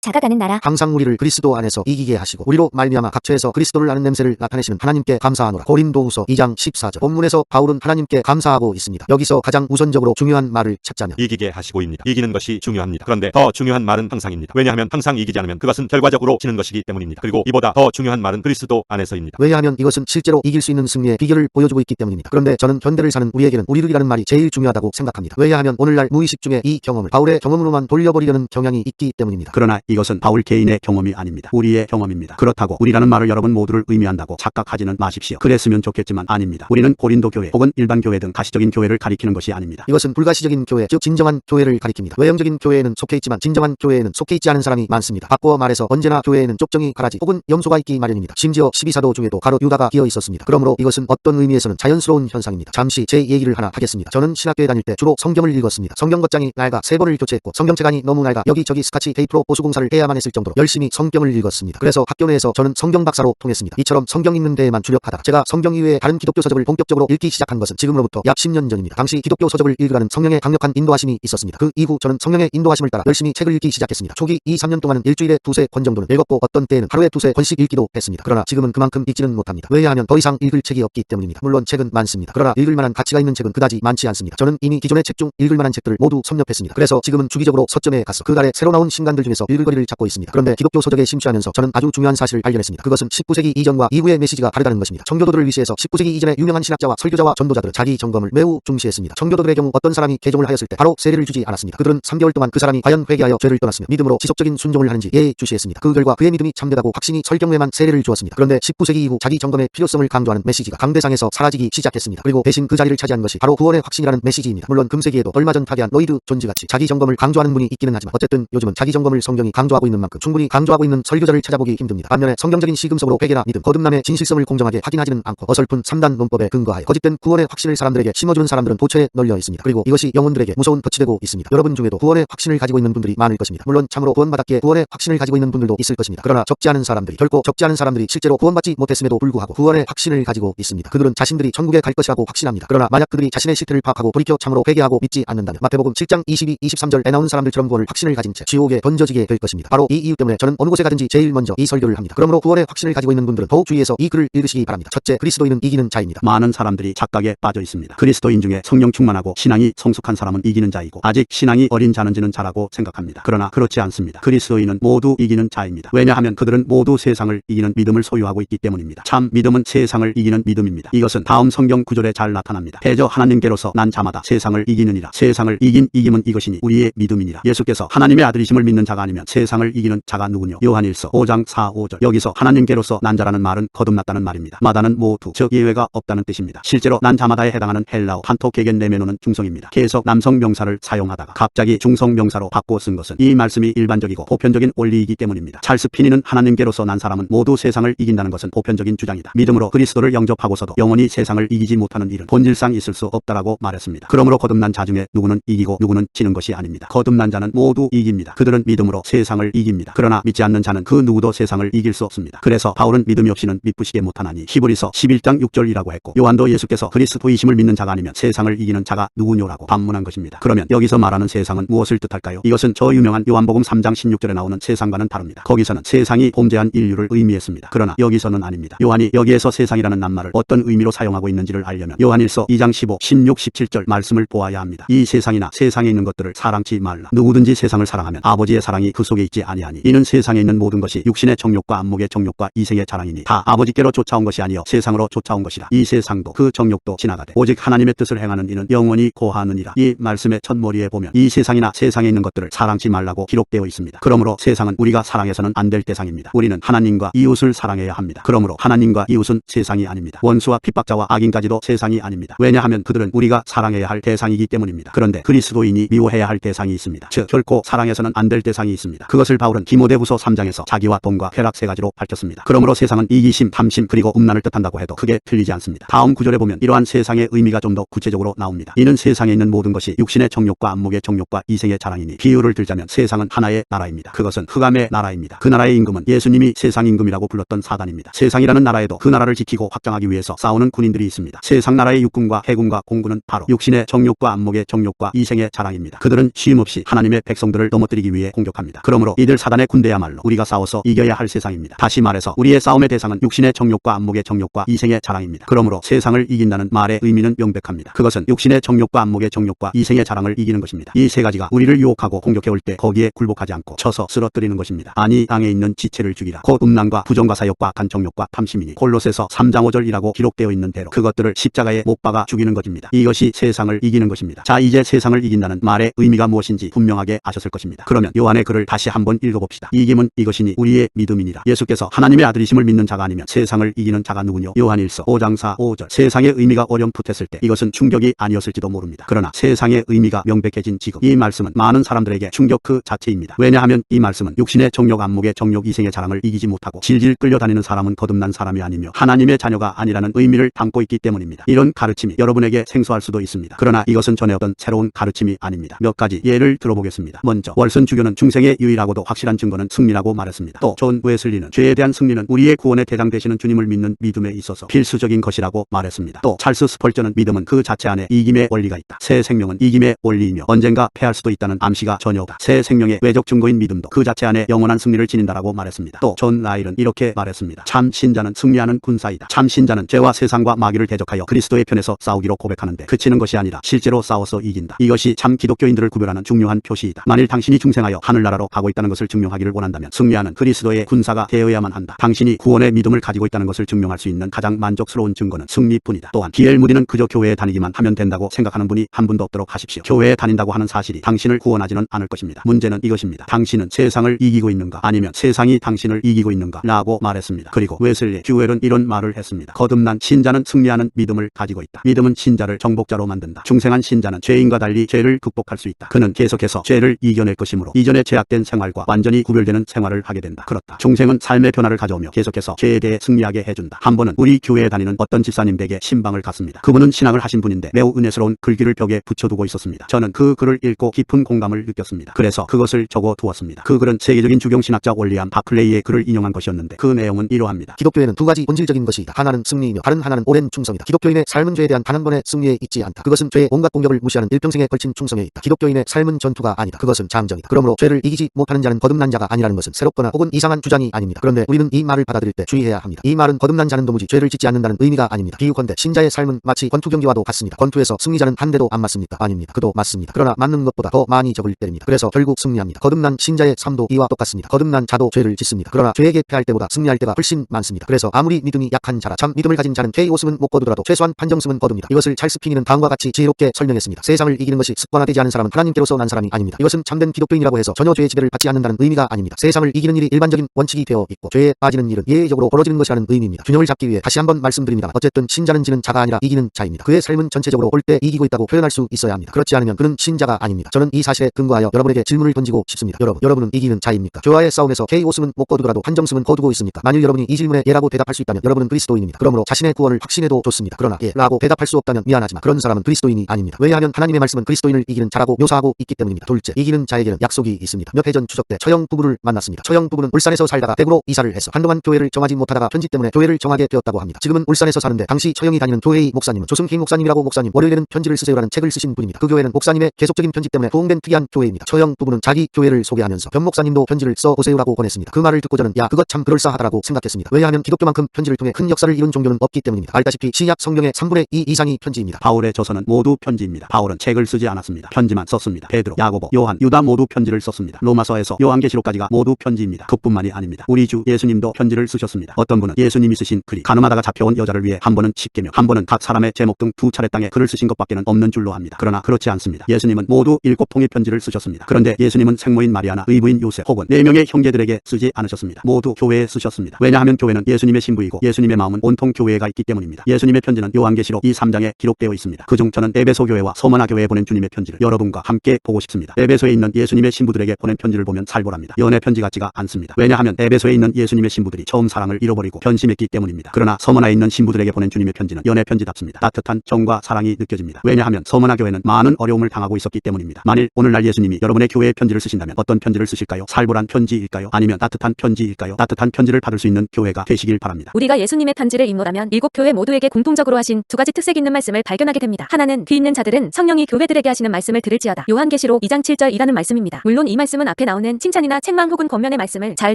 작아가는 나라. 항상 우리를 그리스도 안에서 이기게 하시고 우리로 말미암아 각처에서 그리스도를 아는 냄새를 나타내시는 하나님께 감사하노라. 고린도후서 2장 14절. 본문에서 바울은 하나님께 감사하고 있습니다. 여기서 가장 우선적으로 중요한 말을 찾자면 이기게 하시고입니다. 이기는 것이 중요합니다. 그런데 더 중요한 말은 항상입니다. 왜냐하면 항상 이기지 않으면 그것은 결과적으로 지는 것이기 때문입니다. 그리고 이보다 더 중요한 말은 그리스도 안에서입니다. 왜냐하면 이것은 실제로 이길 수 있는 승리의 비결을 보여주고 있기 때문입니다. 그런데 저는 현대를 사는 우리에게는 우리들이라는 말이 제일 중요하다고 생각합니다. 왜냐하면 오늘날 무의식 중에 이 경험을 바울의 경험으로만 돌려버리려는 경향이 있기 때문입니다. 그러나 이것은 바울 개인의 경험이 아닙니다. 우리의 경험입니다. 그렇다고 우리라는 말을 여러분 모두를 의미한다고 착각하지는 마십시오. 그랬으면 좋겠지만 아닙니다. 우리는 고린도 교회 혹은 일반 교회 등 가시적인 교회를 가리키는 것이 아닙니다. 이것은 불가시적인 교회, 즉 진정한 교회를 가리킵니다. 외형적인 교회에는 속해 있지만 진정한 교회에는 속해 있지 않은 사람이 많습니다. 바꾸어 말해서 언제나 교회에는 쪽정이 가라지 혹은 염소가 있기 마련입니다. 심지어 12사도 중에도 가롯 유다가 끼어 있었습니다. 그러므로 이것은 어떤 의미에서는 자연스러운 현상입니다. 잠시 제 얘기를 하나 하겠습니다. 저는 신학교에 다닐 때 주로 성경을 읽었습니다. 성경 겉장이 낡아 3번을 교체했고 성경책안이 너무 낡아 여기저기 스카치 테이프로 보수공사를 해야만 했을 정도로 열심히 성경을 읽었습니다. 그래서 학교 내에서 저는 성경 박사로 통했습니다. 이처럼 성경 읽는 데에만 주력하다가 제가 성경 이외의 다른 기독교 서적을 본격적으로 읽기 시작한 것은 지금으로부터 약 10년 전입니다. 당시 기독교 서적을 읽으라는 성령의 강력한 인도하심이 있었습니다. 그 이후 저는 성령의 인도하심을 따라 열심히 책을 읽기 시작했습니다. 초기 2-3년 동안은 일주일에 2-3권 정도는 읽었고 어떤 때에는 하루에 2-3권씩 읽기도 했습니다. 그러나 지금은 그만큼 읽지는 못합니다. 왜냐하면 더 이상 읽을 책이 없기 때문입니다. 물론 책은 많습니다. 그러나 읽을 만한 가치가 있는 책은 그다지 많지 않습니다. 저는 이미 기존의 책 중 읽을 만한 책들을 모두 섭렵했습니다. 그래서 지금은 주기적으로 서점에 가서 그 달에 새로 나온 신간들 중에서 읽을 거리를 찾고 있습니다. 그런데 기독교 서적에 심취하면서 저는 아주 중요한 사실을 발견했습니다. 그것은 19세기 이전과 이후의 메시지가 다르다는 것입니다. 청교도들을 위시해서 19세기 이전의 유명한 신학자와 설교자와 전도자들은 자기 점검을 매우 중시했습니다. 청교도들의 경우 어떤 사람이 개종을 하였을 때 바로 세례를 주지 않았습니다. 그들은 3개월 동안 그 사람이 과연 회개하여 죄를 떠났으며 믿음으로 지속적인 순종을 하는지 예의주시했습니다. 그 결과 그의 믿음이 참되다고 확신이 설 경우에만 세례를 주었습니다. 그런데 19세기 이후 자기 점검의 필요성을 강조하는 메시지가 강대상에서 사라지기 시작했습니다. 그리고 대신 그 자리를 차지한 것이 바로 구원의 확신이라는 메시지입니다. 물론 금세기에도 얼마 전 파괴한 로이드 존즈같이 자기 점검을 강조하는 분이 있기는 하지만 어쨌든 요즘은 자기 점검을 성경이 강조하고 있는 만큼 충분히 강조하고 있는 설교자를 찾아보기 힘듭니다. 반면에 성경적인 시금석으로 회개나 믿음, 거듭남의 진실성을 공정하게 확인하지는 않고 어설픈 3단 논법에 근거하여 거짓된 구원의 확신을 사람들에게 심어주는 사람들은 도처에 널려 있습니다. 그리고 이것이 영혼들에게 무서운 덫이 되고 있습니다. 여러분 중에도 구원의 확신을 가지고 있는 분들이 많을 것입니다. 물론 참으로 구원받았기에 구원의 확신을 가지고 있는 분들도 있을 것입니다. 그러나 적지 않은 사람들이, 결코 적지 않은 사람들이 실제로 구원받지 못했음에도 불구하고 구원의 확신을 가지고 있습니다. 그들은 자신들이 천국에 갈 것이라고 확신합니다. 그러나 만약 그들이 자신의 실태를 파악하고 돌이켜 참으로 회개하고 믿지 않는다면 마태복음 7장 22, 23절에 나오는 사람들처럼 구원을 확신을 가진 채 지옥에 던져지게 될 것입니다. 바로 이 이유 때문에 저는 어느 곳에 가든지 제일 먼저 이 설교를 합니다. 그러므로 구원의 확신을 가지고 있는 분들은 더욱 주의해서 이 글을 읽으시기 바랍니다. 첫째, 그리스도인은 이기는 자입니다. 많은 사람들이 착각에 빠져 있습니다. 그리스도인 중에 성령 충만하고 신앙이 성숙한 사람은 이기는 자이고 아직 신앙이 어린 자는 지는 자라고 생각합니다. 그러나 그렇지 않습니다. 그리스도인은 모두 이기는 자입니다. 왜냐하면 그들은 모두 세상을 이기는 믿음을 소유하고 있기 때문입니다. 참 믿음은 세상을 이기는 믿음입니다. 이것은 다음 성경 구절에 잘 나타납니다. 대저 하나님께로서 난 자마다 세상을 이기느니라. 세상을 이긴 이김은 이것이니 우리의 믿음이니라. 예수께서 하나님의 아들이심을 믿는 자가 아니면 세상을 이기는 자가 누구뇨? 요한일서 5장 4-5절. 여기서 하나님께로서 난 자라는 말은 거듭났다는 말입니다. 마다는 모두, 즉 예외가 없다는 뜻입니다. 실제로 난 자마다에 해당하는 헬라어 판토케겐 네메노는 중성입니다. 계속 남성 명사를 사용하다가 갑자기 중성 명사로 바꾸어 쓴 것은 이 말씀이 일반적이고 보편적인 원리이기 때문입니다. 찰스 피니는 하나님께로서 난 사람은 모두 세상을 이긴다는 것은 보편적인 주장이다. 믿음으로 그리스도를 영접하고서도 영원히 세상을 이기지 못하는 일은 본질상 있을 수 없다라고 말했습니다. 그러므로 거듭난 자 중에 누구는 이기고 누구는 지는 것이 아닙니다. 거듭난 자는 모두 이깁니다. 그들은 믿음으로 세상을 이깁니다. 그러나 믿지 않는 자는 그 누구도 세상을 이길 수 없습니다. 그래서 바울은 믿음이 없이는 미쁘시게 못하나니 히브리서 11장 6절이라고 했고 요한도 예수께서 그리스도이심을 믿는 자가 아니면 세상을 이기는 자가 누구뇨라고 반문한 것입니다. 그러면 여기서 말하는 세상은 무엇을 뜻할까요? 이것은 저 유명한 요한복음 3장 16절에 나오는 세상과는 다릅니다. 거기서는 세상이 범죄한 인류를 의미했습니다. 그러나 여기서는 아닙니다. 요한이 여기에서 세상이라는 낱말을 어떤 의미로 사용하고 있는지를 알려면 요한일서 2장 15, 16, 17절 말씀을 보아야 합니다. 이 세상이나 세상에 있는 것들을 사랑치 말라. 누구든지 세상을 사랑하면 아버지의 사랑이 그 속에 있지 아니하니 이는 세상에 있는 모든 것이 육신의 정욕과 안목의 정욕과 이생의 자랑이니 다 아버지께로 쫓아온 것이 아니요 세상으로 쫓아온 것이라. 이 세상도 그 정욕도 지나가되 오직 하나님의 뜻을 행하는 이는 영원히 거하느니라. 이 말씀의 첫머리에 보면 이 세상이나 세상에 있는 것들을 사랑치 말라고 기록되어 있습니다. 그러므로 세상은 우리가 사랑해서는 안 될 대상입니다. 우리는 하나님과 이웃을 사랑해야 합니다. 그러므로 하나님과 이웃은 세상이 아닙니다. 원수와 핍박자와 악인까지도 세상이 아닙니다. 왜냐하면 그들은 우리가 사랑해야 할 대상이기 때문입니다. 그런데 그리스도인이 미워해야 할 대상이 있습니다. 즉 결코 사랑해서는 안 될 대상이 있습니다. 그것을 바울은 디모데후서 3장에서 자기와 돈과 쾌락 세 가지로 밝혔습니다. 그러므로 세상은 이기심, 탐심 그리고 음란을 뜻한다고 해도 크게 틀리지 않습니다. 다음 구절에 보면 이러한 세상의 의미가 좀 더 구체적으로 나옵니다. 이는 세상에 있는 모든 것이 육신의 정욕과 안목의 정욕과 이생의 자랑이니 비유를 들자면 세상은 하나의 나라입니다. 그것은 흑암의 나라입니다. 그 나라의 임금은 예수님이 세상 임금이라고 불렀던 사단입니다. 세상이라는 나라에도 그 나라를 지키고 확장하기 위해서 싸우는 군인들이 있습니다. 세상 나라의 육군과 해군과 공군은 바로 육신의 정욕과 안목의 정욕과 이생의 자랑입니다. 그들은 쉼없이 하나님의 백성들을 넘어뜨리기 위해 공격합니다. 그러나 그러므로 이들 사단의 군대야말로 우리가 싸워서 이겨야 할 세상입니다. 다시 말해서 우리의 싸움의 대상은 육신의 정욕과 안목의 정욕과 이생의 자랑입니다. 그러므로 세상을 이긴다는 말의 의미는 명백합니다. 그것은 육신의 정욕과 안목의 정욕과 이생의 자랑을 이기는 것입니다. 이 세 가지가 우리를 유혹하고 공격해올 때 거기에 굴복하지 않고 쳐서 쓰러뜨리는 것입니다. 아니 땅에 있는 지체를 죽이라. 곧 음란과 부정과 사욕과 간정욕과 탐심이니 골로새서 3장 5절이라고 기록되어 있는 대로 그것들을 십자가에 못 박아 죽이는 것입니다. 이것이 세상을 이기는 것입니다. 자, 이제 세상을 이긴다는 말의 의미가 무엇인지 분명하게 아셨을 것입니다. 그러면 요한의 글을 다시 한번 읽어봅시다. 이김은 이것이니 우리의 믿음이니라. 예수께서 하나님의 아들이심을 믿는 자가 아니면 세상을 이기는 자가 누구뇨? 요한일서 5장 4, 5절. 세상의 의미가 어렴풋했을 때 이것은 충격이 아니었을지도 모릅니다. 그러나 세상의 의미가 명백해진 지금 이 말씀은 많은 사람들에게 충격 그 자체입니다. 왜냐하면 이 말씀은 육신의 정욕, 안목의 정욕, 이생의 자랑을 이기지 못하고 질질 끌려다니는 사람은 거듭난 사람이 아니며 하나님의 자녀가 아니라는 의미를 담고 있기 때문입니다. 이런 가르침이 여러분에게 생소할 수도 있습니다. 그러나 이것은 전에 어떤 새로운 가르침이 아닙니다. 몇 가지 예를 들어보겠습니다. 먼저 월선 주교는 중생의 유일하고도 확실한 증거는 승리라고 말했습니다. 또 존 웨슬리는 죄에 대한 승리는 우리의 구원의 대상 되시는 주님을 믿는 믿음에 있어서 필수적인 것이라고 말했습니다. 또 찰스 스펄전은 믿음은 그 자체 안에 이김의 원리가 있다. 새 생명은 이김의 원리이며 언젠가 패할 수도 있다는 암시가 전혀 없다. 새 생명의 외적 증거인 믿음도 그 자체 안에 영원한 승리를 지닌다라고 말했습니다. 또 존 라일은 이렇게 말했습니다. 참 신자는 승리하는 군사이다. 참 신자는 죄와 세상과 마귀를 대적하여 그리스도의 편에서 싸우기로 고백하는데 그치는 것이 아니라 실제로 싸워서 이긴다. 이것이 참 기독교인들을 구별하는 중요한 표시이다. 만일 당신이 중생하여 하늘나라로 가고 있다는 것을 증명하기를 원한다면 승리하는 그리스도의 군사가 되어야만 한다. 당신이 구원의 믿음을 가지고 있다는 것을 증명할 수 있는 가장 만족스러운 증거는 승리뿐이다. 또한 디엘 무디는 그저 교회에 다니기만 하면 된다고 생각하는 분이 한 분도 없도록 하십시오. 교회에 다닌다고 하는 사실이 당신을 구원하지는 않을 것입니다. 문제는 이것입니다. 당신은 세상을 이기고 있는가 아니면 세상이 당신을 이기고 있는가 라고 말했습니다. 그리고 웨슬리 듀웰은 이런 말을 했습니다. 거듭난 신자는 승리하는 믿음을 가지고 있다. 믿음은 신자를 정복자로 만든다. 중생한 신자는 죄인과 달리 죄를 극복할 수 있다. 그는 계속해서 죄를 이겨낼 것이므로 이전의 죄악된 생활과 완전히 구별되는 생활을 하게 된다. 그렇다. 중생은 삶의 변화를 가져오며 계속해서 죄에 대해 승리하게 해준다. 한 번은 우리 교회에 다니는 어떤 집사님 댁에 신방을 갔습니다. 그분은 신앙을 하신 분인데 매우 은혜스러운 글귀를 벽에 붙여두고 있었습니다. 저는 그 글을 읽고 깊은 공감을 느꼈습니다. 그래서 그것을 적어 두었습니다. 그 글은 세계적인 주경신학자 월리암 바클레이의 글을 인용한 것이었는데 그 내용은 이러합니다. 기독교에는 두 가지 본질적인 것이 있다. 하나는 승리이며 다른 하나는 오랜 충성이다. 기독교인의 삶은 죄에 대한 단 한 번의 승리에 있지 않다. 그것은 죄의 온갖 공격을 무시하는 일평생에 걸친 충성에 있다. 기독교인의 삶은 전투가 아니다. 그것은 장정이다. 그러므로 죄를 이기지 못하는 자는 거듭난 자가 아니라는 것은 새롭거나 혹은 이상한 주장이 아닙니다. 그런데 우리는 이 말을 받아들일 때 주의해야 합니다. 이 말은 거듭난 자는 도무지 죄를 짓지 않는다는 의미가 아닙니다. 비유컨대 신자의 삶은 마치 권투 경기와도 같습니다. 권투에서 승리자는 한 대도 안 맞습니까? 아닙니다. 그도 맞습니다. 그러나 맞는 것보다 더 많이 적을 때립니다. 그래서 결국 승리합니다. 거듭난 신자의 삶도 이와 똑같습니다. 거듭난 자도 죄를 짓습니다. 그러나 죄에게 패할 때보다 승리할 때가 훨씬 많습니다. 그래서 아무리 믿음이 약한 자라 참 믿음을 가진 자는 KO승은 못 거두더라도 최소한 판정승은 거둡니다. 이것을 찰스 피니는 다음과 같이 지혜롭게 설명했습니다. 세상을 이기는 것이 습관화되지 않은 사람은 하나님께로서 난 사람이 아닙니다. 이것은 참된 기독교인이라고 해서 전혀 죄의 지배를 받지 않는다는 의미가 아닙니다. 세상을 이기는 일이 일반적인 원칙이 되어 있고 죄에 빠지는 일은 예외적으로 벌어지는 것이라는 의미입니다. 균형을 잡기 위해 다시 한번 말씀드립니다만 어쨌든 신자는 지는 자가 아니라 이기는 자입니다. 그의 삶은 전체적으로 올 때 이기고 있다고 표현할 수 있어야 합니다. 그렇지 않으면 그는 신자가 아닙니다. 저는 이 사실에 근거하여 여러분에게 질문을 던지고 싶습니다. 여러분은 이기는 자입니까? 죄와의 싸움에서 KO승은 못 거두더라도 판정승은 거두고 있습니까? 만일 여러분이 이 질문에 예라고 대답할 수 있다면 여러분은 그리스도인입니다. 그러므로 자신의 구원을 확신해도 좋습니다. 그러나 예라고 대답할 수 없다면 미안하지만 그런 사람은 그리스도인이 아닙니다. 왜냐하면 하나님의 말씀은 그리스도인을 이기는 자라고 묘사하고 있기 때문입니다. 둘째, 이기는 자에게는 약속이 있습니다. 몇 해 전 추석 때 처형 부부를 만났습니다. 처형 부부는 울산에서 살다가 대구로 이사를 해서 한동안 교회를 정하지 못하다가 편지 때문에 교회를 정하게 되었다고 합니다. 지금은 울산에서 사는데 당시 처형이 다니는 교회의 목사님은 조승희 목사님이라고 목사님 월요일에는 편지를 쓰세요라는 책을 쓰신 분입니다. 그 교회는 목사님의 계속적인 편지 때문에 부흥된 특이한 교회입니다. 처형 부부는 자기 교회를 소개하면서 변 목사님도 편지를 써보세요라고 보냈습니다. 그 말을 듣고 저는 야 그것 참 그럴싸하다라고 생각했습니다. 왜냐하면 기독교만큼 편지를 통해 큰 역사를 이룬 종교는 없기 때문입니다. 알다시피 신약 성경의 3분의 2 이상이 편지입니다. 바울의 저서는 모두 편지입니다. 바울은 책을 쓰지 않았습니다. 편지만 썼습니다. 베드로, 야고보, 요한, 유다 모두 편지를 썼습니다. 로마서에서 요한계시록까지가 모두 편지입니다. 그뿐만이 아닙니다. 우리 주 예수님도 편지를 쓰셨습니다. 어떤 분은 예수님이 쓰신 글이 가늠하다가 잡혀온 여자를 위해 한 번은 십계명, 한 번은 각 사람의 제목 등 두 차례 땅에 글을 쓰신 것밖에는 없는 줄로 압니다. 그러나 그렇지 않습니다. 예수님은 모두 7통의 편지를 쓰셨습니다. 그런데 예수님은 생모인 마리아나 의부인 요셉 혹은 4명의 형제들에게 쓰지 않으셨습니다. 모두 교회에 쓰셨습니다. 왜냐하면 교회는 예수님의 신부이고 예수님의 마음은 온통 교회가 있기 때문입니다. 예수님의 편지는 요한계시록 2~3장에 기록되어 있습니다. 그중 저는 에베소 교회와 서머나 교회에 보낸 주님의 편지를 여러분과 함께 보고 싶습니다. 에베소에 있는 예수님의 신부들에게 보낸 편지를 보면 살벌합니다. 연애 편지 같지가 않습니다. 왜냐하면 에베소에 있는 예수님의 신부들이 처음 사랑을 잃어버리고 변심했기 때문입니다. 그러나 서머나에 있는 신부들에게 보낸 주님의 편지는 연애 편지답습니다. 따뜻한 정과 사랑이 느껴집니다. 왜냐하면 서머나 교회는 많은 어려움을 당하고 있었기 때문입니다. 만일 오늘날 예수님이 여러분의 교회에 편지를 쓰신다면 어떤 편지를 쓰실까요? 살벌한 편지일까요? 아니면 따뜻한 편지일까요? 따뜻한 편지를 받을 수 있는 교회가 되시길 바랍니다. 우리가 예수님의 편지를 입노라면 7교회 모두에게 공통적으로 하신 두 가지 특색 있는 말씀을 발견하게 됩니다. 하나는 귀 있는 자들은 성령이 교회들에게 하시는 말씀을 들을지어다. 요한계시록 2장 7절이라는 말씀입니다. 물론 이 말씀은 앞에 앞에 나오는 칭찬이나 책망 혹은 권면의 말씀을 잘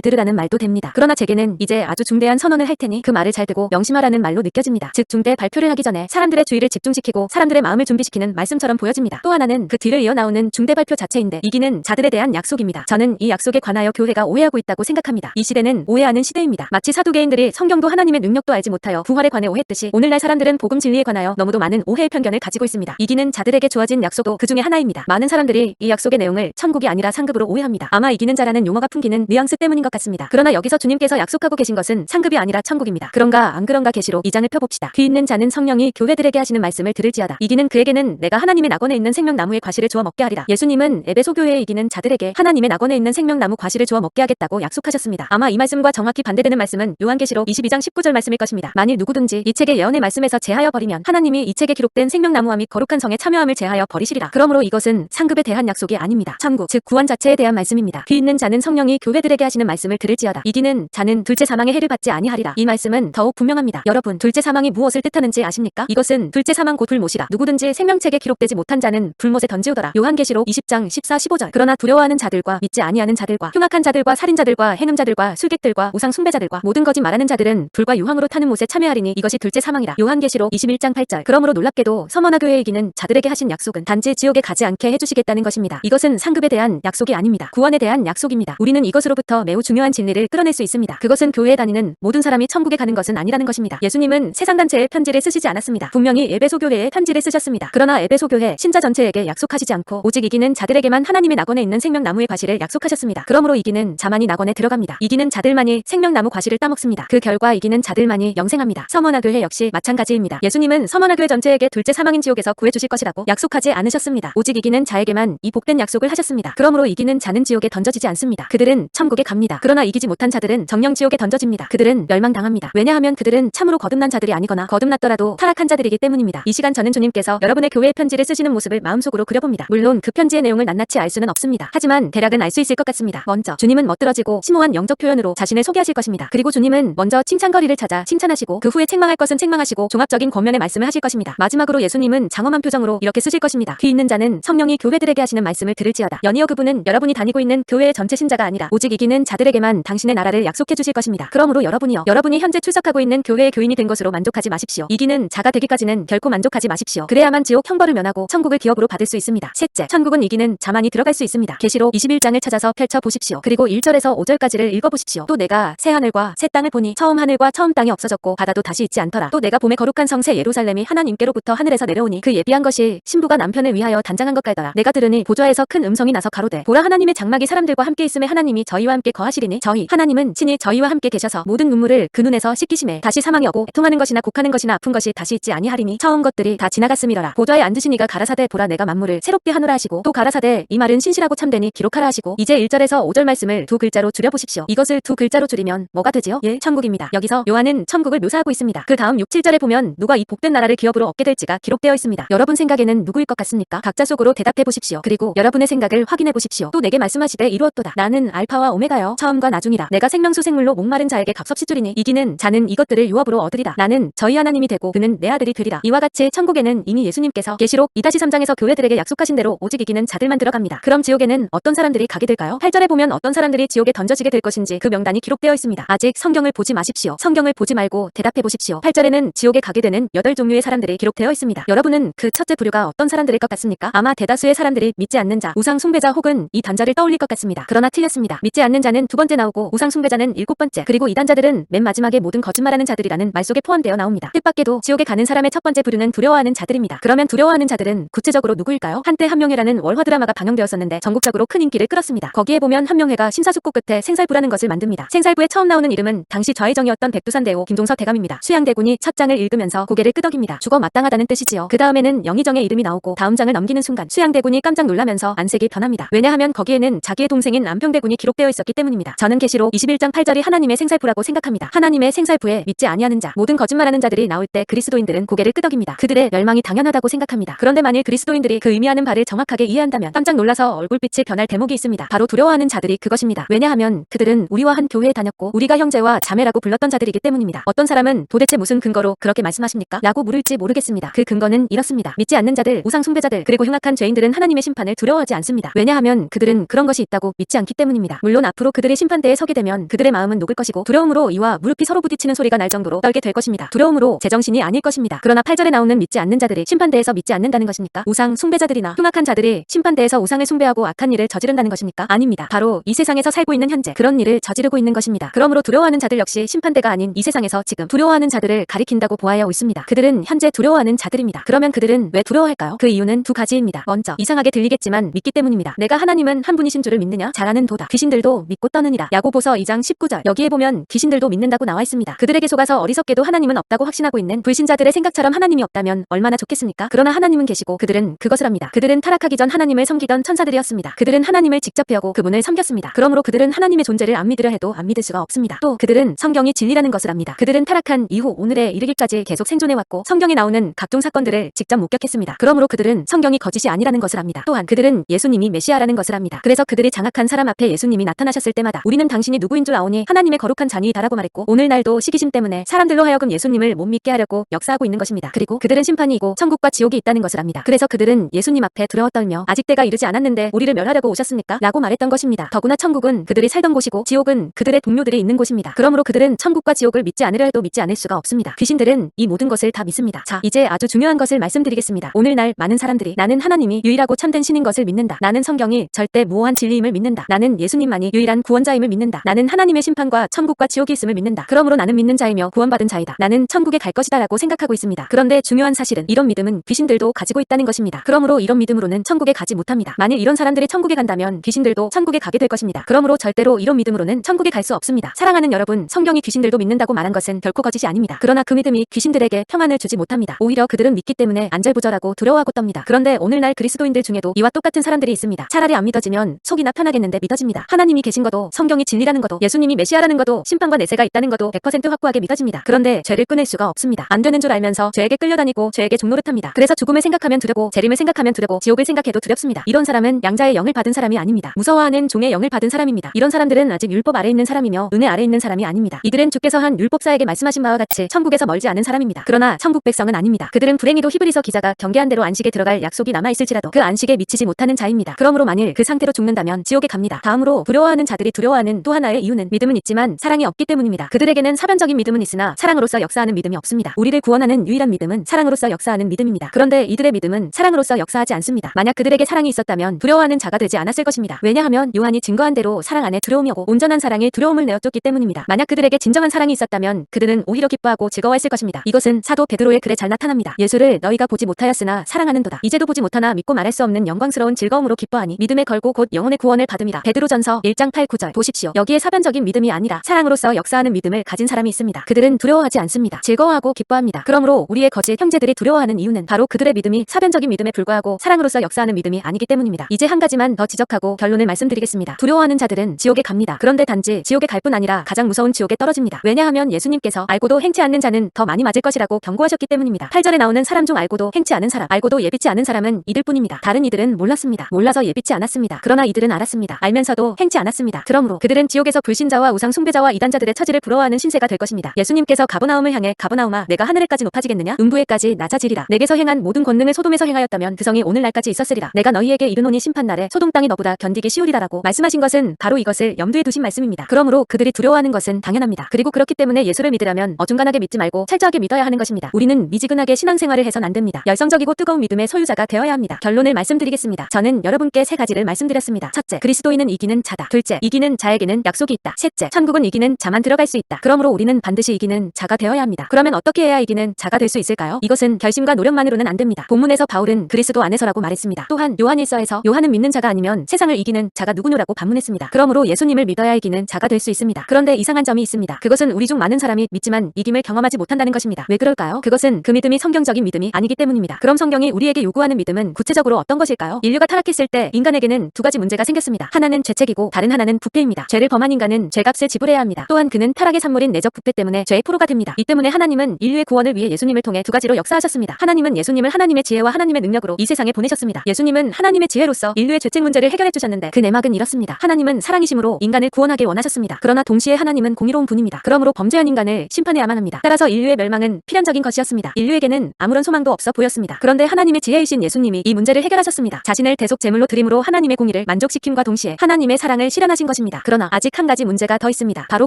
들으라는 말도 됩니다. 그러나 제게는 이제 아주 중대한 선언을 할 테니 그 말을 잘 듣고 명심하라는 말로 느껴집니다. 즉 중대 발표를 하기 전에 사람들의 주의를 집중시키고 사람들의 마음을 준비시키는 말씀처럼 보여집니다. 또 하나는 그 뒤를 이어 나오는 중대 발표 자체인데 이기는 자들에 대한 약속입니다. 저는 이 약속에 관하여 교회가 오해하고 있다고 생각합니다. 이 시대는 오해하는 시대입니다. 마치 사두개인들이 성경도 하나님의 능력도 알지 못하여 부활에 관해 오해했듯이 오늘날 사람들은 복음 진리에 관하여 너무도 많은 오해의 편견을 가지고 있습니다. 이기는 자들에게 주어진 약속도 그 중에 하나입니다. 많은 사람들이 이 약속의 내용을 천국이 아니라 상급으로 오해합니다. 아마 이기는 자라는 용어가 풍기는 뉘앙스 때문인 것 같습니다. 그러나 여기서 주님께서 약속하고 계신 것은 상급이 아니라 천국입니다. 그런가 안 그런가 계시록 2장을 펴봅시다. 귀 있는 자는 성령이 교회들에게 하시는 말씀을 들을지어다. 이기는 그에게는 내가 하나님의 낙원에 있는 생명나무의 과실을 주어 먹게 하리라. 예수님은 에베소 교회에 이기는 자들에게 하나님의 낙원에 있는 생명나무 과실을 주어 먹게 하겠다고 약속하셨습니다. 아마 이 말씀과 정확히 반대되는 말씀은 요한계시록 22장 19절 말씀일 것입니다. 만일 누구든지 이 책의 예언의 말씀에서 제하여 버리면 하나님이 이 책에 기록된 생명나무와 및 거룩한 성에 참여함을 제하여 버리시리라. 그러므로 이것은 상급에 대한 약속이 아닙니다. 천국, 즉 구원 자체에 대한 말씀입니다. 귀 있는 자는 성령이 교회들에게 하시는 말씀을 들을지어다. 이기는 자는 둘째 사망의 해를 받지 아니하리라. 이 말씀은 더욱 분명합니다. 여러분, 둘째 사망이 무엇을 뜻하는지 아십니까? 이것은 둘째 사망 곧 불못이라. 누구든지 생명책에 기록되지 못한 자는 불못에 던지우더라. 요한계시록 20장 14, 15절. 그러나 두려워하는 자들과 믿지 아니하는 자들과 흉악한 자들과 살인자들과 해눔자들과 술객들과 우상 숭배자들과 모든 거짓 말하는 자들은 불과 유황으로 타는 못에 참여하리니 이것이 둘째 사망이라. 요한계시록 21장 8절. 그러므로 놀랍게도 서머나 교회에 이기는 자들에게 하신 약속은 단지 지옥에 가지 않게 해주시겠다는 것입니다. 이것은 상급에 대한 약속이 아닙니다. 구원에 대한 약속입니다. 우리는 이것으로부터 매우 중요한 진리를 끌어낼 수 있습니다. 그것은 교회에 다니는 모든 사람이 천국에 가는 것은 아니라는 것입니다. 예수님은 세상 단체에 편지를 쓰시지 않았습니다. 분명히 에베소 교회에 편지를 쓰셨습니다. 그러나 에베소 교회 신자 전체에게 약속하시지 않고 오직 이기는 자들에게만 하나님의 낙원에 있는 생명나무의 과실을 약속하셨습니다. 그러므로 이기는 자만이 낙원에 들어갑니다. 이기는 자들만이 생명나무 과실을 따먹습니다. 그 결과 이기는 자들만이 영생합니다. 서머나 교회 역시 마찬가지입니다. 예수님은 서머나 교회 전체에게 둘째 사망인 지옥에서 구해주실 것이라고 약속하지 않으셨습니다. 오직 이기는 자에게만 이 복된 약속을 하셨습니다. 그러므로 이기는 자는 지옥에 던져지지 않습니다. 그들은 천국에 갑니다. 그러나 이기지 못한 자들은 정령 지옥에 던져집니다. 그들은 멸망당합니다. 왜냐하면 그들은 참으로 거듭난 자들이 아니거나 거듭났더라도 타락한 자들이기 때문입니다. 이 시간 저는 주님께서 여러분의 교회에 편지를 쓰시는 모습을 마음속으로 그려봅니다. 물론 그 편지의 내용을 낱낱이 알 수는 없습니다. 하지만 대략은 알 수 있을 것 같습니다. 먼저 주님은 멋들어지고 심오한 영적 표현으로 자신을 소개하실 것입니다. 그리고 주님은 먼저 칭찬거리를 찾아 칭찬하시고 그 후에 책망할 것은 책망하시고 종합적인 권면의 말씀을 하실 것입니다. 마지막으로 예수님은 장엄한 표정으로 이렇게 쓰실 것입니다. 귀 있는 자는 성령이 교회들에게 하시는 말씀을 들을지어다. 연이어 그분은 여러분이 다니고 있는 교회의 전체 신자가 아니라 오직 이기는 자들에게만 당신의 나라를 약속해 주실 것입니다. 그러므로 여러분이 현재 출석하고 있는 교회의 교인이 된 것으로 만족하지 마십시오. 이기는 자가 되기까지는 결코 만족하지 마십시오. 그래야만 지옥 형벌을 면하고 천국을 기업으로 받을 수 있습니다. 셋째, 천국은 이기는 자만이 들어갈 수 있습니다. 계시록 21장을 찾아서 펼쳐보십시오. 그리고 1절에서 5절까지를 읽어보십시오. 또 내가 새 하늘과 새 땅을 보니 처음 하늘과 처음 땅이 없어졌고 바다도 다시 있지 않더라. 또 내가 봄의 거룩한 성새 예루살렘이 하나님께로부터 하늘에서 내려오니 그 예비한 것이 신부가 남편을 위하여 단장한 것 같더라. 내가 들으니 보좌에서 큰 음성이 나서 가로되 보라 하나님의 장막이 사람들과 함께 있음에 하나님이 저희와 함께 거하시리니 저희 하나님은 친히 저희와 함께 계셔서 모든 눈물을 그 눈에서 씻기심에 다시 사망이 오고 애통하는 것이나 곡하는 것이나 아픈 것이 다시 있지 아니하리니 처음 것들이 다 지나갔음이러라. 보좌에 앉으신 이가 가라사대 보라 내가 만물을 새롭게 하노라 하시고 또 가라사대 이 말은 신실하고 참되니 기록하라 하시고 이제 1절에서 5절 말씀을 두 글자로 줄여보십시오. 이것을 두 글자로 줄이면 뭐가 되지요? 천국입니다. 여기서 요한은 천국을 묘사하고 있습니다. 그 다음 6, 7절에 보면 누가 이 복된 나라를 기업으로 얻게 될지가 기록되어 있습니다. 여러분 생각에는 누구일 것 같습니까? 각자 속으로 대답해 보십시오. 그리고 여러분의 생각을 확인해 보십시오. 또 내게 말씀하시되 이루었도다. 나는 알파와 오메가여 처음과 나중이라. 내가 생명수 생물로 목마른 자에게 값없이 주리니 이기는 자는 이것들을 유업으로 얻으리라. 나는 저희 하나님이 되고 그는 내 아들이 되리라. 이와 같이 천국에는 이미 예수님께서 계시록 2-3장에서 교회들에게 약속하신 대로 오직 이기는 자들만 들어갑니다. 그럼 지옥에는 어떤 사람들이 가게 될까요? 8절에 보면 어떤 사람들이 지옥에 던져지게 될 것인지 그 명단이 기록되어 있습니다. 아직 성경을 보지 마십시오. 성경을 보지 말고 대답해 보십시오. 8절에는 지옥에 가게 되는 8종류의 사람들이 기록되어 있습니다. 여러분은 그 첫째 부류가 어떤 사람들일 것 같습니까? 아마 대다수의 사람들이 믿지 않는 자, 우상 숭배자 혹은 이 단자를 떠올릴 것 같습니다. 그러나 틀렸습니다. 믿지 않는 자는 두 번째 나오고 우상 숭배자는 7번째, 그리고 이단자들은 맨 마지막에 모든 거짓말하는 자들이라는 말 속에 포함되어 나옵니다. 뜻밖에도 지옥에 가는 사람의 첫 번째 부류는 두려워하는 자들입니다. 그러면 두려워하는 자들은 구체적으로 누구일까요? 한때 한명회라는 월화 드라마가 방영되었었는데 전국적으로 큰 인기를 끌었습니다. 거기에 보면 한명회가 심사숙고 끝에 생살부라는 것을 만듭니다. 생살부에 처음 나오는 이름은 당시 좌의정이었던 백두산대오 김종서 대감입니다. 수양대군이 첫 장을 읽으면서 고개를 끄덕입니다. 죽어 마땅하다는 뜻이지요. 그 다음에는 영의정의 이름이 나오고 다음 장을 넘기는 순간 수양대군이 깜짝 놀라면서 안색이 변합니다. 왜냐하면 거기에는 자기의 동생인 안평대군이 기록되어 있었기 때문입니다. 저는 계시록 21장 8절이 하나님의 생살부라고 생각합니다. 하나님의 생살부에 믿지 아니하는 자, 모든 거짓말하는 자들이 나올 때 그리스도인들은 고개를 끄덕입니다. 그들의 멸망이 당연하다고 생각합니다. 그런데 만일 그리스도인들이 그 의미하는 바를 정확하게 이해한다면 깜짝 놀라서 얼굴빛이 변할 대목이 있습니다. 바로 두려워하는 자들이 그것입니다. 왜냐하면 그들은 우리와 한 교회에 다녔고 우리가 형제와 자매라고 불렀던 자들이기 때문입니다. 어떤 사람은 도대체 무슨 근거로 그렇게 말씀하십니까? 라고 물을지 모르겠습니다. 그 근거는 이렇습니다. 믿지 않는 자들, 우상 숭배자들, 그리고 흉악한 죄인들은 하나님의 심판을 두려워하지 않습니다. 왜냐하면 그들은 그런 것이 있다고 믿지 않기 때문입니다. 물론 앞으로 그들이 심판대에 서게 되면 그들의 마음은 녹을 것이고 두려움으로 이와 무릎이 서로 부딪히는 소리가 날 정도로 떨게 될 것입니다. 두려움으로 제정신이 아닐 것입니다. 그러나 8절에 나오는 믿지 않는 자들이 심판대에서 믿지 않는다는 것입니까? 우상 숭배자들이나 흉악한 자들이 심판대에서 우상을 숭배하고 악한 일을 저지른다는 것입니까? 아닙니다. 바로 이 세상에서 살고 있는 현재 그런 일을 저지르고 있는 것입니다. 그러므로 두려워하는 자들 역시 심판대가 아닌 이 세상에서 지금 두려워하는 자들을 가리킨다고 보아야 옳습니다. 그들은 현재 두려워하는 자들입니다. 그러면 그들은 왜 두려워할까요? 그 이유는 두 가지입니다. 먼저 이상하게 들리겠지만 믿기 때문입니다. 내가 하나님은 한 분이신 줄을 믿느냐? 잘하는 도다. 귀신들도 믿고 떠느니라. 야고보서 2장 19절. 여기에 보면 귀신들도 믿는다고 나와 있습니다. 그들에게 속아서 어리석게도 하나님은 없다고 확신하고 있는 불신자들의 생각처럼 하나님이 없다면 얼마나 좋겠습니까? 그러나 하나님은 계시고 그들은 그것을 합니다. 그들은 타락하기 전 하나님을 섬기던 천사들이었습니다. 그들은 하나님을 직접 배우고 그분을 섬겼습니다. 그러므로 그들은 하나님의 존재를 안 믿으려 해도 안 믿을 수가 없습니다. 또 그들은 성경이 진리라는 것을 압니다. 그들은 타락한 이후 오늘에 이르기까지 계속 생존해왔고 성경에 나오는 각종 사건들을 직접 목격했습니다. 그러므로 그들은 성경이 거짓이 아니라는 것을 압니다. 또한 그들은 예수님이 메시아라는 것을 압니다. 그래서 그들이 장악한 사람 앞에 예수님이 나타나셨을 때마다 우리는 당신이 누구인 줄 아오니 하나님의 거룩한 자녀이다라고 말했고 오늘날도 시기심 때문에 사람들로 하여금 예수님을 못 믿게 하려고 역사하고 있는 것입니다. 그리고 그들은 심판이고 천국과 지옥이 있다는 것을 압니다. 그래서 그들은 예수님 앞에 두려워 떨며 아직 때가 이르지 않았는데 우리를 멸하려고 오셨습니까? 라고 말했던 것입니다. 더구나 천국은 그들이 살던 곳이고 지옥은 그들의 동료들이 있는 곳입니다. 그러므로 그들은 천국과 지옥을 믿지 않으려 해도 믿지 않을 수가 없습니다. 귀신들은 이 모든 것을 다 믿습니다. 자, 이제 아주 중요한 것을 말씀드리겠습니다. 오늘날 많은 사람들이 나는 하나님이 유일하고 참된 신인 것을 믿는다. 나는 성경이 절대 무오한 진리임을 믿는다. 나는 예수님만이 유일한 구원자임을 믿는다. 나는 하나님의 심판과 천국과 지옥이 있음을 믿는다. 그러므로 나는 믿는 자이며 구원받은 자이다. 나는 천국에 갈 것이다 라고 생각하고 있습니다. 그런데 중요한 사실은 이런 믿음은 귀신들도 가지고 있다는 것입니다. 그러므로 이런 믿음으로는 천국에 가지 못합니다. 만일 이런 사람들이 천국에 간다면 귀신들도 천국에 가게 될 것입니다. 그러므로 절대로 이런 믿음으로는 천국에 갈 수 없습니다. 사랑하는 여러분, 성경이 귀신들도 믿는다고 말한 것은 결코 거짓이 아닙니다. 그러나 그 믿음이 귀신들에게 평안을 주지 못합니다. 오히려 그들은 믿기 때문에 안절부절하고 두려워하고 떱니다. 그런데 오늘날 그리스도인들 중에도 이와 똑같은 사람들이 있습니다. 차라리 안 믿어지면 속이나 편하겠는데 믿어집니다. 하나님이 계신 것도 성경이 진리라는 것도 예수님이 메시아라는 것도 심판과 내세가 있다는 것도 100% 확고하게 믿어집니다. 그런데 죄를 끊을 수가 없습니다. 안 되는 줄 알면서 죄에게 끌려다니고 죄에게 종노릇합니다. 그래서 죽음을 생각하면 두렵고 재림을 생각하면 두렵고 지옥을 생각해도 두렵습니다. 이런 사람은 양자의 영을 받은 사람이 아닙니다. 무서워하는 종의 영을 받은 사람입니다. 이런 사람들은 아직 율법 아래 있는 사람이며 은혜 아래 있는 사람이 아닙니다. 이들은 주께서 한 율법사에게 말씀하신 바와 같이 천국에서 멀지 않은 사람입니다. 그러나 천국 백성은 아닙니다. 그들은 불행히도 히브리서 기자가 경계한 대로 안식에 들어갈 약속이 남아있을지라도 그 안식에 미치지 못하는 자입니다. 그러므로 만일 그 상태로 죽는다면 지옥에 갑니다. 다음으로 두려워하는 자들이 두려워하는 또 하나의 이유는 믿음은 있지만 사랑이 없기 때문입니다. 그들에게는 사변적인 믿음은 있으나 사랑으로서 역사하는 믿음이 없습니다. 우리를 구원하는 유일한 믿음은 사랑으로서 역사하는 믿음입니다. 그런데 이들의 믿음은 사랑으로서 역사하지 않습니다. 만약 그들에게 사랑이 있었다면 두려워하는 자가 되지 않았을 것입니다. 왜냐하면 요한이 증거한 대로 사랑 안에 두려움이 오고 온전한 사랑에 두려움을 내어쫓기 때문입니다. 만약 그들에게 진정한 사랑이 있었다면 그들은 오히려 기뻐하고 즐거워했을 것입니다. 이것은 사도 베드로의 글에 잘 나타납니다. 예수를 너희가 보지 못하였으나 사랑하는도다. 이제도 보지 못하나 믿고 말할 수 없는 영광스러운 즐거움으로 기뻐하니 믿음에 걸고 곧 영혼의 구원을 받음이라. 베드로전서 1장 8, 9절 보십시오. 여기에 사변적인 믿음이 아니라 사랑으로서 역사하는 믿음을 가진 사람이 있습니다. 그들은 두려워하지 않습니다. 즐거워하고 기뻐합니다. 그러므로 우리의 거짓 형제들이 두려워하는 이유는 바로 그들의 믿음이 사변적인 믿음에 불과하고 사랑으로서 역사하는 믿음이 아니기 때문입니다. 이제 한 가지만 더 지적하고 결론을 말씀드리겠습니다. 두려워하는 자들은 지옥에 갑니다. 그런데 단지 지옥에 갈 뿐 아니라 가장 무서운 지옥에 떨어집니다. 왜냐하면 예수님께서 알고도 행치 않는 자는 더 많이 맞을 것이라고 경고하셨기 때문입니다. 8절에 나오는 사람 중 알고도 행치 않은 사람, 알고도 예비치 않은 사람은 이들뿐입니다. 다른 이들은 몰랐습니다. 몰라서 예비치 않았습니다. 그러나 이들은 알았습니다. 알면서도 행치 않았습니다. 그러므로 그들은 지옥에서 불신자와 우상 숭배자와 이단자들의 처지를 부러워하는 신세가 될 것입니다. 예수님께서 가버나움을 향해 가버나움아 내가 하늘에까지 높아지겠느냐? 음부에까지 낮아지리라. 내게서 행한 모든 권능을 소돔에서 행하였다면 그 성이 오늘날까지 있었으리라. 내가 너희에게 이르노니 심판날에 소돔 땅이 너보다 견디기 쉬우리라라고 말씀하신 것은 바로 이것을 염두에 두신 말씀입니다. 그러므로 그들이 두려워하는 것은 당연합니다. 그리고 그렇기 때문에 예수를 믿으려면 어중간하게 믿지 말고 철저하게 믿어야 하는 것입니다. 우리는 미지근하게 신앙생활을 해선 안 됩니다. 열성적이고 뜨거운 믿음의 소유자가 되어야 합니다. 결론을 말씀드리겠습니다. 저는 여러분께 세 가지를 말씀드렸습니다. 첫째, 그리스도인은 이기는 자다. 둘째, 이기는 자에게는 약속이 있다. 셋째, 천국은 이기는 자만 들어갈 수 있다. 그러므로 우리는 반드시 이기는 자가 되어야 합니다. 그러면 어떻게 해야 이기는 자가 될 수 있을까요? 이것은 결심과 노력만으로는 안 됩니다. 본문에서 바울은 그리스도 안에서라고 말했습니다. 또한 요한일서에서 요한은 믿는 자가 아니면 세상을 이기는 자가 누구냐라고 반문했습니다. 그러므로 예수님을 믿어야 이기는 자가 될 수 있습니다. 그런데 이상한 점이 있습니다. 그것은 우리 중 많은 사람이 믿지만 이김을 경험하지 못한다는 것입니다. 왜 그럴까요? 그것은 그 믿음이 성경적인 믿음이 아니기 때문입니다. 그럼 성경이 우리에게 요구하는 믿음은 구체적으로 어떤 것일까요? 인류가 타락했을 때 인간에게는 두 가지 문제가 생겼습니다. 하나는 죄책이고 다른 하나는 부패입니다. 죄를 범한 인간은 죄값을 지불해야 합니다. 또한 그는 타락의 산물인 내적 부패 때문에 죄의 포로가 됩니다. 이 때문에 하나님은 인류의 구원을 위해 예수님을 통해 두 가지로 역사하셨습니다. 하나님은 예수님을 하나님의 지혜와 하나님의 능력으로 이 세상에 보내셨습니다. 예수님은 하나님의 지혜로서 인류의 죄책 문제를 해결해 주셨는데 그 내막은 이렇습니다. 하나님은 사랑이심으로 인간을 구원하게 원하셨습니다. 그러나 동시에 하나님은 공의로운 분입니다. 그러므로 범죄한 인간을 심판해야만 합니다. 따라서 인류의 멸망은 필연적인 것이었습니다. 인류에게는 아무런 소망도 없어 보였습니다. 그런데 하나님의 지혜이신 예수님이 이 문제를 해결하셨습니다. 자신을 대속 제물로 드림으로 하나님의 공의를 것을 만족시킴과 동시에 하나님의 사랑을 실현하신 것입니다. 그러나 아직 한 가지 문제가 더 있습니다. 바로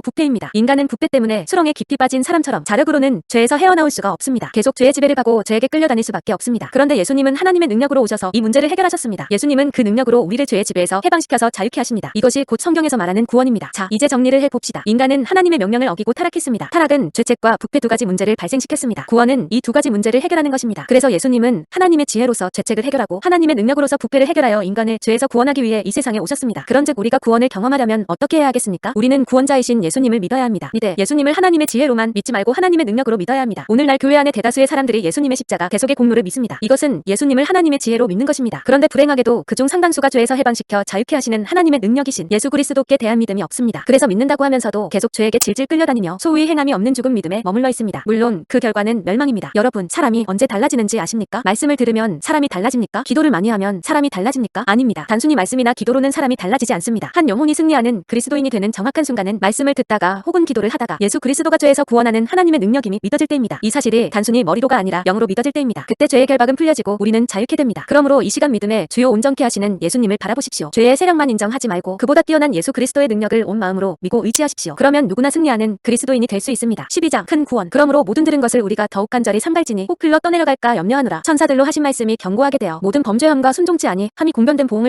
부패입니다. 인간은 부패 때문에 수렁에 깊이 빠진 사람처럼 자력으로는 죄에서 헤어나올 수가 없습니다. 계속 죄의 지배를 받고 죄에게 끌려다닐 수밖에 없습니다. 그런데 예수님은 하나님의 능력으로 오셔서 이 문제를 해결하셨습니다. 예수님은 그 능력으로 우리를 죄의 지배에서 해방시켜서 자유케 하십니다. 이것이 곧 성경에서 말하는 구원입니다. 자, 이제 정리를 해봅시다. 인간은 하나님의 명령을 어기고 타락했습니다. 타락은 죄책과 부패 두 가지 문제를 발생시켰습니다. 구원은 이 두 가지 문제를 해결하는 것입니다. 그래서 예수님은 하나님의 지혜로서 죄책을 해결하고 하나님의 능력으로서 부패를 해결하여 인간을 죄에서 구원하기 위해 이 세상에 오셨습니다. 그런즉 우리가 구원을 경험하려면 어떻게 해야 하겠습니까? 우리는 구원자이신 예수님을 믿어야 합니다. 이제 예수님을 하나님의 지혜로만 믿지 말고 하나님의 능력으로 믿어야 합니다. 오늘날 교회 안에 대다수의 사람들이 예수님의 십자가 개속의 공로를 믿습니다. 이것은 예수님을 하나님의 지혜로 믿는 것입니다. 그런데 불행하게도 그중 상당수가 죄에서 해방시켜 자유케 하시는 하나님의 능력이신 예수 그리스도께 대한 믿음이 없습니다. 그래서 믿는다고 하면서도 계속 죄에게 질질 끌려다니며 소위 행함이 없는 죽은 믿음에 머물러 있습니다. 물론 그 결과는 멸망입니다. 여러분, 사람이 언제 달라지는지 아십니까? 말씀을 들으면 사람이 달라집니까? 기도를 많이 하면 사람이 달라집니까? 아닙니다. 단순히 말씀이나 기도로는 사람이 달라지지 않습니다. 한 영혼이 승리하는 그리스도인이 되는 정확한 순간은 말씀을 듣다가 혹은 기도를 하다가 예수 그리스도가 죄에서 구원하는 하나님의 능력임이 믿어질 때입니다. 이 사실이 단순히 머리로가 아니라 영으로 믿어질 때입니다. 그때 죄의 결박은 풀려지고 우리는 자유케 됩니다. 그러므로 이 시간 믿음에 주요 온전케 하시는 예수님을 바라보십시오. 죄의 세력만 인정하지 말고 그보다 뛰어난 예수 그리스도의 능력을 온 마음으로 믿고 의지하십시오. 그러면 누구나 승리하는 그리스도인이 될 수 있습니다. 12장 큰 구원. 그러므로 모든 들은 것을 우리가 더욱 간절히 삼갈지니 혹 흘러 떠내려갈까 염려하노라. 천사들로 하신 말씀이 견고하게 되어 모든 범죄함과 순종치 아니 함이 공변된 보응을